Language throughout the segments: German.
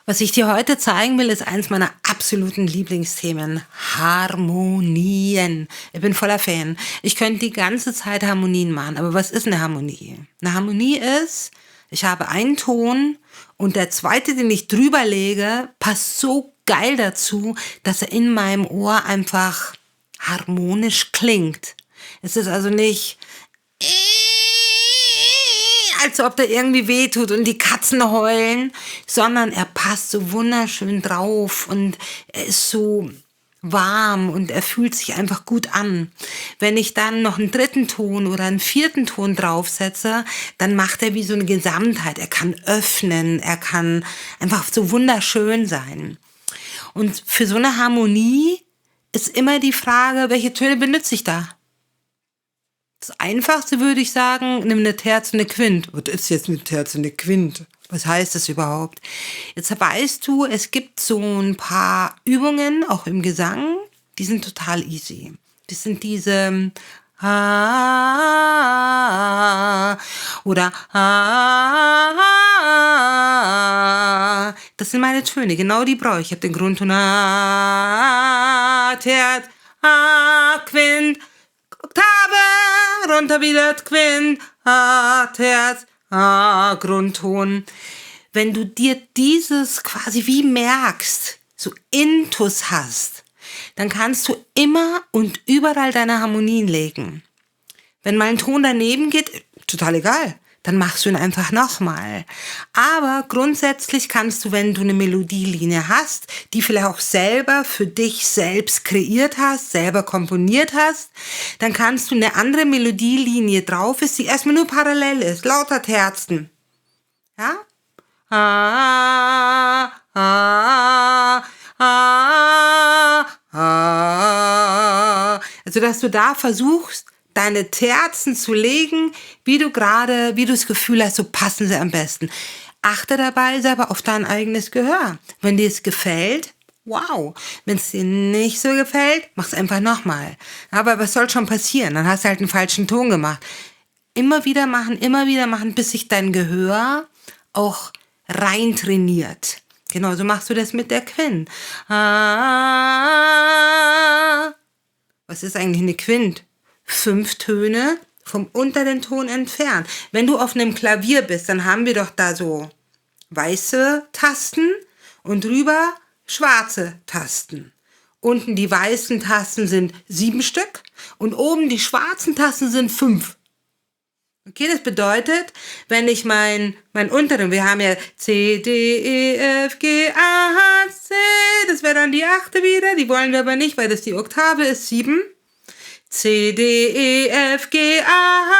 Was ich dir heute zeigen will, ist eins meiner absoluten Lieblingsthemen. Harmonien. Ich bin voller Fan. Ich könnte die ganze Zeit Harmonien machen, aber was ist eine Harmonie? Eine Harmonie ist, ich habe einen Ton und der zweite, den ich drüber lege, passt so geil dazu, dass er in meinem Ohr einfach harmonisch klingt. Es ist also nicht als ob der irgendwie wehtut und die Katzen heulen, sondern er passt so wunderschön drauf und er ist so warm und er fühlt sich einfach gut an. Wenn ich dann noch einen dritten Ton oder einen vierten Ton draufsetze, dann macht er wie so eine Gesamtheit. Er kann öffnen, er kann einfach so wunderschön sein. Und für so eine Harmonie ist immer die Frage, welche Töne benutze ich da? Das Einfachste würde ich sagen, nimm eine Terz und eine Quint. Was ist jetzt eine Terz und eine Quint? Was heißt das überhaupt? Jetzt weißt du, es gibt so ein paar Übungen, auch im Gesang, die sind total easy. Das sind diese oder das sind meine Töne, genau die brauche ich. Ich habe den Grundton Terz, Quint, Oktave, runter wieder Quint, Terz, Grundton. Wenn du dir dieses quasi wie merkst, so Intus hast, dann kannst du immer und überall deine Harmonien legen. Wenn mal ein Ton daneben geht, total egal, dann machst du ihn einfach nochmal. Aber grundsätzlich kannst du, wenn du eine Melodielinie hast, die vielleicht auch selber für dich selbst kreiert hast, selber komponiert hast, dann kannst du eine andere Melodielinie drauf ist, die erstmal nur parallel ist, lauter Terzen. Ja? Also, dass du da versuchst, deine Terzen zu legen, wie du das Gefühl hast, so passen sie am besten. Achte dabei selber auf dein eigenes Gehör. Wenn dir es gefällt, wow. Wenn es dir nicht so gefällt, mach's einfach nochmal. Aber was soll schon passieren? Dann hast du halt einen falschen Ton gemacht. Immer wieder machen, bis sich dein Gehör auch rein trainiert. Genau, so machst du das mit der Quint. Was ist eigentlich eine Quint? 5 Töne vom unteren Ton entfernt. Wenn du auf einem Klavier bist, dann haben wir doch da so weiße Tasten und drüber schwarze Tasten. Unten die weißen Tasten sind 7 Stück und oben die schwarzen Tasten sind 5. Okay, das bedeutet, wenn ich mein unteren, wir haben ja C, D, E, F, G, A, H, C, das wäre dann die 8. wieder, die wollen wir aber nicht, weil das die Oktave ist, 7. C, D, E, F, G, A, H.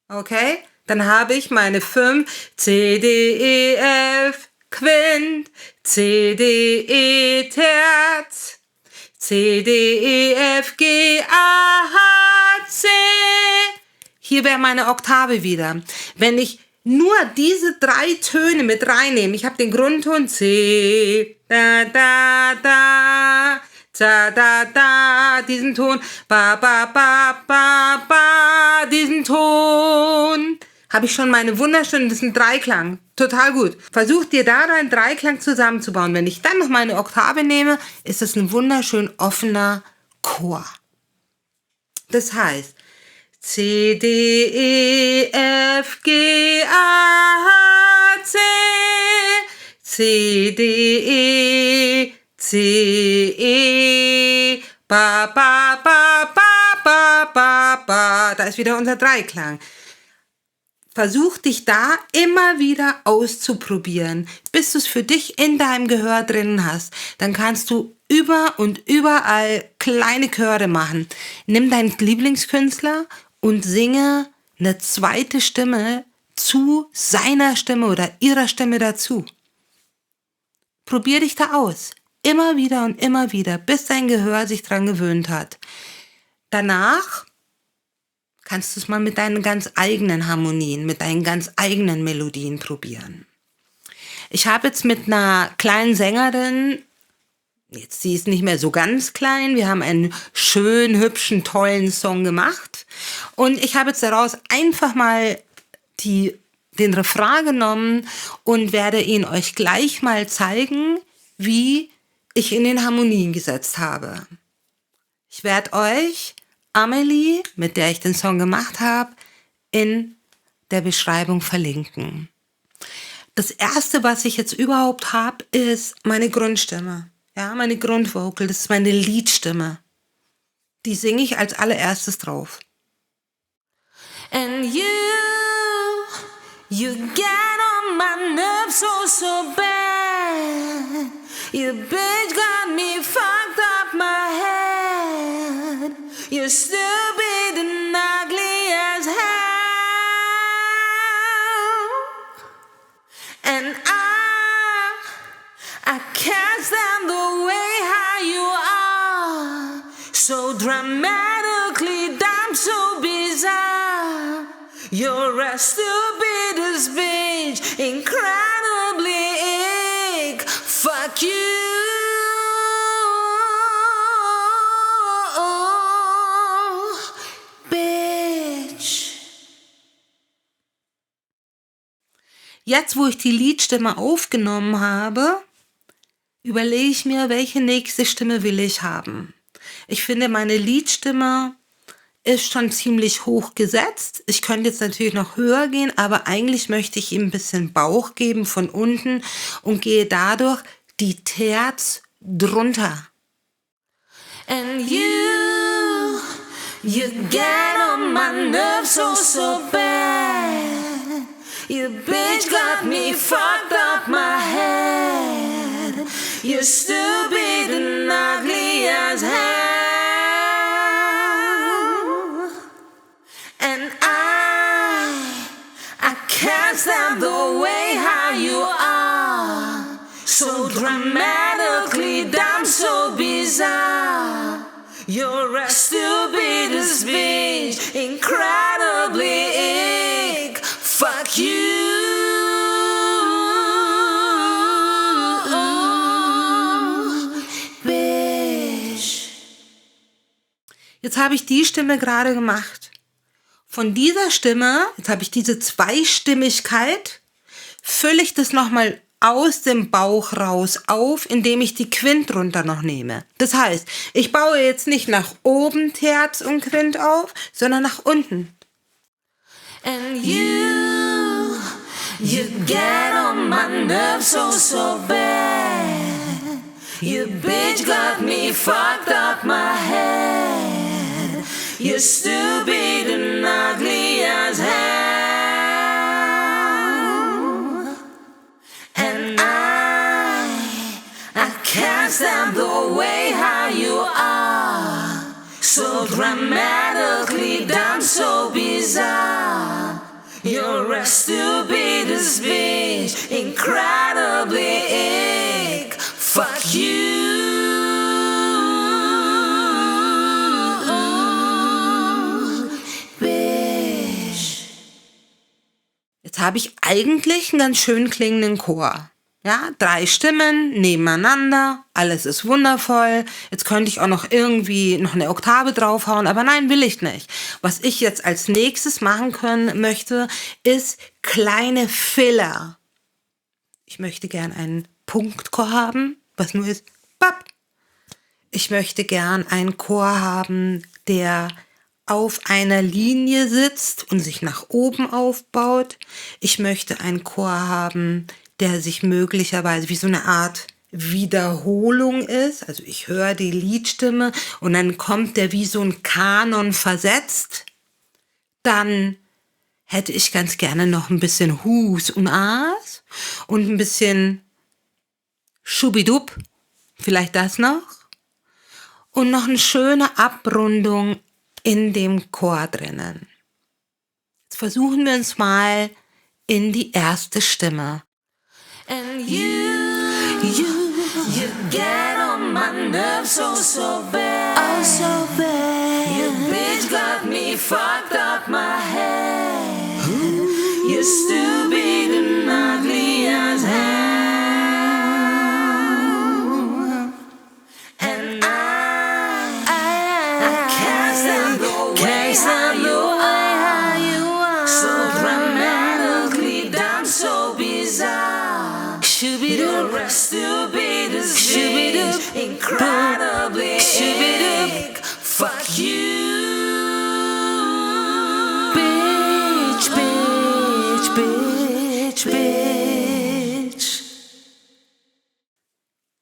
Okay, dann habe ich meine 5. C, D, E, F, Quint. C, D, E, Terz. C, D, E, F, G, A, H, C. Hier wäre meine Oktave wieder. Wenn ich nur diese 3 Töne mit reinnehme, ich habe den Grundton C, da, da, da, da, da, da, diesen Ton, ba, ba, ba, ba, ba, diesen Ton, habe ich schon meine wunderschönen, das ist ein Dreiklang, total gut. Versuch dir da deinen Dreiklang zusammenzubauen. Wenn ich dann noch meine Oktave nehme, ist es ein wunderschön offener Chor. Das heißt, C, D, E, F, G, A, H, C, C, D, E, C, E, ba, ba, ba, ba, ba, ba, ba. Da ist wieder unser Dreiklang. Versuch dich da immer wieder auszuprobieren, bis du es für dich in deinem Gehör drin hast. Dann kannst du überall kleine Chöre machen. Nimm deinen Lieblingskünstler und singe eine zweite Stimme zu seiner Stimme oder ihrer Stimme dazu. Probier dich da aus. Immer wieder, bis dein Gehör sich dran gewöhnt hat. Danach kannst du es mal mit deinen ganz eigenen Harmonien, mit deinen ganz eigenen Melodien probieren. Ich habe jetzt mit einer kleinen Sängerin, jetzt sie ist nicht mehr so ganz klein, wir haben einen schönen, hübschen, tollen Song gemacht und ich habe jetzt daraus einfach mal die den Refrain genommen und werde ihn euch gleich mal zeigen, wie ich ihn in Harmonien gesetzt habe. Ich werde euch Amelie, mit der ich den Song gemacht habe, in der Beschreibung verlinken. Das erste, was ich jetzt überhaupt habe, ist meine Grundstimme. Ja, meine Grundvocal, das ist meine Liedstimme. Die singe ich als allererstes drauf. And you get on my nerves so bad. You bitch got me fucked up my head. You're stupid and ugly as hell. And I can't stand the way how you are. So dramatically damn so bizarre. You're as stupid as bitch, incredibly ick. Fuck you. Jetzt, wo ich die Liedstimme aufgenommen habe, überlege ich mir, welche nächste Stimme will ich haben. Ich finde, meine Liedstimme ist schon ziemlich hoch gesetzt. Ich könnte jetzt natürlich noch höher gehen, aber eigentlich möchte ich ihm ein bisschen Bauch geben von unten und gehe dadurch die Terz drunter. And you get on my nerves so bad. You bitch got me fucked up my head. You're stupid and ugly as hell. And I can't stand the way how you are. So dramatically damn so bizarre. You're as stupid as bitch, incredibly ick. Fuck you. Jetzt habe ich die Stimme gerade gemacht. Von dieser Stimme, jetzt habe ich diese Zweistimmigkeit, fülle ich das nochmal aus dem Bauch raus auf, indem ich die Quint drunter noch nehme. Das heißt, ich baue jetzt nicht nach oben Terz und Quint auf, sondern nach unten. And you get on my nerves so bad. You bitch got me fucked up my head. You're stupid and ugly as hell. And I can't stand the way how you are. So dramatically damn so bizarre. You're as stupid as bitch, incredibly ick. Fuck you. Jetzt habe ich eigentlich einen ganz schön klingenden Chor. Ja, 3 Stimmen nebeneinander, alles ist wundervoll. Jetzt könnte ich auch noch irgendwie noch eine Oktave draufhauen, aber nein, will ich nicht. Was ich jetzt als nächstes machen können möchte, ist kleine Filler. Ich möchte gern einen Punktchor haben, was nur ist, bap. Ich möchte gern einen Chor haben, der auf einer Linie sitzt und sich nach oben aufbaut. Ich möchte einen Chor haben, der sich möglicherweise wie so eine Art Wiederholung ist. Also ich höre die Liedstimme und dann kommt der wie so ein Kanon versetzt. Dann hätte ich ganz gerne noch ein bisschen Hus und As und ein bisschen Schubidub, vielleicht das noch. Und noch eine schöne Abrundung in dem Chor drinnen. Jetzt versuchen wir uns mal in die erste Stimme. And you get on my nerves so bad. Oh, so bad. You bitch got me fucked up my head. You're stupid and ugly as hell. And I can't stand the way how you are. So dramatically Shoo-be-doo, shoo-be-doo, incredibly big. Fuck you. Bitch, bitch, bitch, bitch.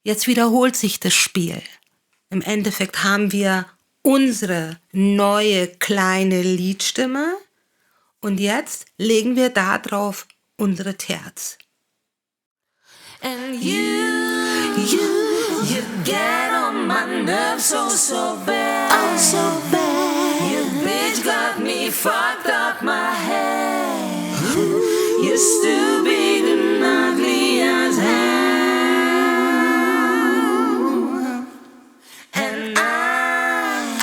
Jetzt wiederholt sich das Spiel. Im Endeffekt haben wir unsere neue kleine Liedstimme und jetzt legen wir da drauf unsere Terz. And you get on my nerves so bad. Oh, so bad. You bitch got me fucked up my head. You're stupid and ugly as hell. And I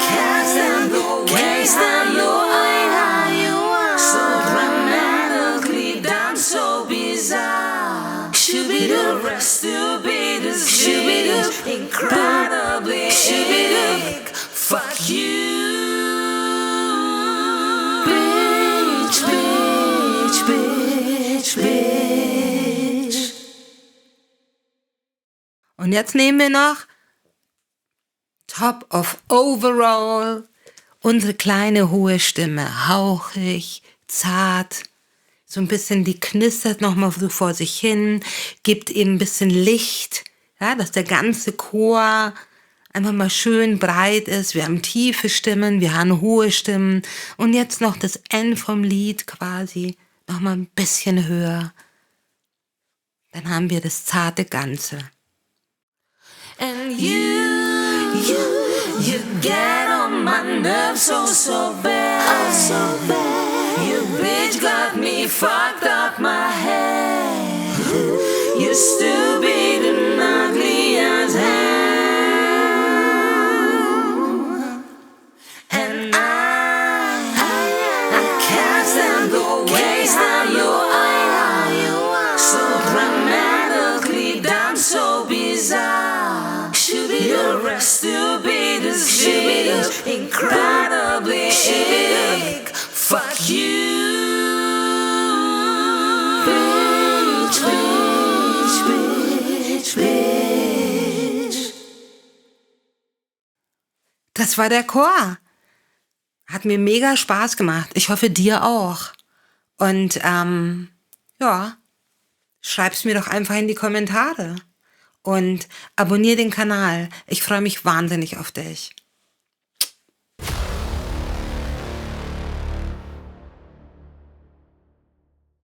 can't stand the waste of your eye. So dramatically damn so bizarre. Shoo-be-doo, stupid, shoo-be-doo, incredibly big. Fuck you. Bitch, bitch, bitch, bitch. Und jetzt nehmen wir noch Top of Overall, unsere kleine hohe Stimme, hauchig, zart, so ein bisschen, die knistert nochmal so vor sich hin, gibt eben ein bisschen Licht, ja, dass der ganze Chor einfach mal schön breit ist. Wir haben tiefe Stimmen, wir haben hohe Stimmen und jetzt noch das Ende vom Lied quasi nochmal ein bisschen höher. Dann haben wir das zarte Ganze. And you get on my nerves so bad. Oh, so bad. You bitch got me fucked up my head. You're stupid and ugly as hell. And I can't stand the waste of your eye. So dramatically damn so bizarre. You're stupid as shit, incredibly big. Fuck you. Bitch, bitch, bitch, bitch. Das war der Chor. Hat mir mega Spaß gemacht. Ich hoffe, dir auch. Und ja, schreib's mir doch einfach in die Kommentare. Und abonniere den Kanal. Ich freue mich wahnsinnig auf dich.